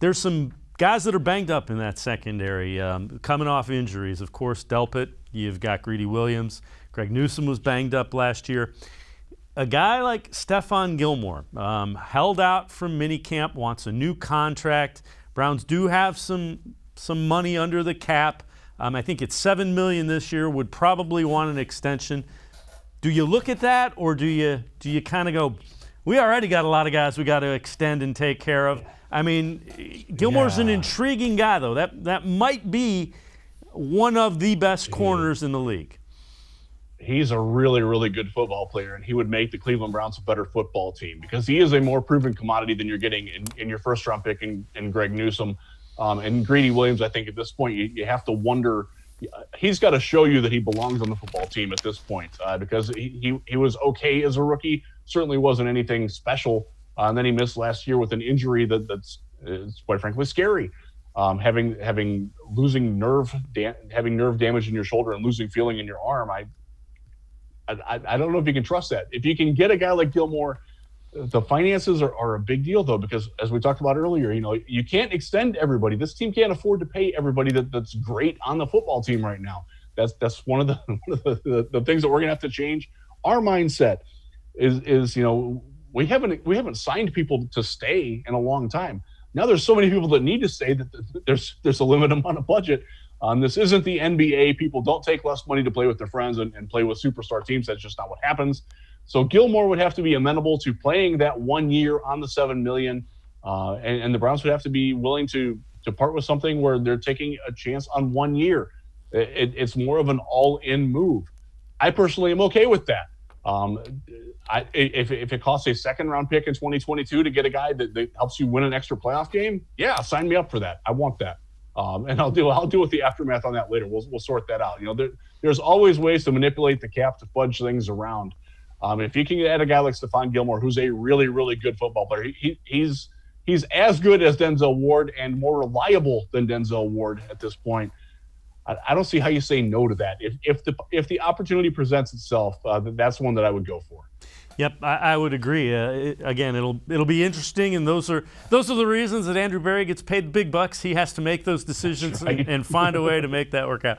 there's some guys that are banged up in that secondary, coming off injuries. Of course, Delpit, you've got Greedy Williams. Greg Newsome was banged up last year. A guy like Stephon Gilmore, held out from minicamp, wants a new contract. Browns do have some money under the cap. I think it's $7 million this year, would probably want an extension. Do you look at that, or do you kind of go, we already got a lot of guys we got to extend and take care of? I mean, Gilmore's an intriguing guy, though. That might be one of the best corners in the league. He's a really, really good football player, and he would make the Cleveland Browns a better football team because he is a more proven commodity than you're getting in your first-round pick in Greg Newsome. And Greedy Williams, I think at this point, you have to wonder. He's got to show you that he belongs on the football team at this point because he was okay as a rookie, certainly wasn't anything special. And then he missed last year with an injury that's quite frankly scary. Having nerve damage in your shoulder and losing feeling in your arm, I don't know if you can trust that. If you can get a guy like Gilmore, the finances are a big deal, though, because as we talked about earlier, you can't extend everybody. This team can't afford to pay everybody that's great on the football team right now. That's one of the things that we're going to have to change. Our mindset is we haven't signed people to stay in a long time. Now there's so many people that need to stay that there's a limited amount of budget. This isn't the NBA. People don't take less money to play with their friends and play with superstar teams. That's just not what happens. So Gilmore would have to be amenable to playing that 1 year on the $7 million, and the Browns would have to be willing to part with something where they're taking a chance on 1 year. It's more of an all-in move. I personally am okay with that. If it costs a second-round pick in 2022 to get a guy that helps you win an extra playoff game, yeah, sign me up for that. I want that. And I'll deal with the aftermath on that later. We'll sort that out. There's always ways to manipulate the cap to fudge things around. If you can add a guy like Stephon Gilmore, who's a really, really good football player, he's as good as Denzel Ward and more reliable than Denzel Ward at this point. I don't see how you say no to that. If the opportunity presents itself, that's one that I would go for. Yep, I would agree. Again, it'll be interesting, and those are the reasons that Andrew Berry gets paid the big bucks. He has to make those decisions and find a way to make that work out.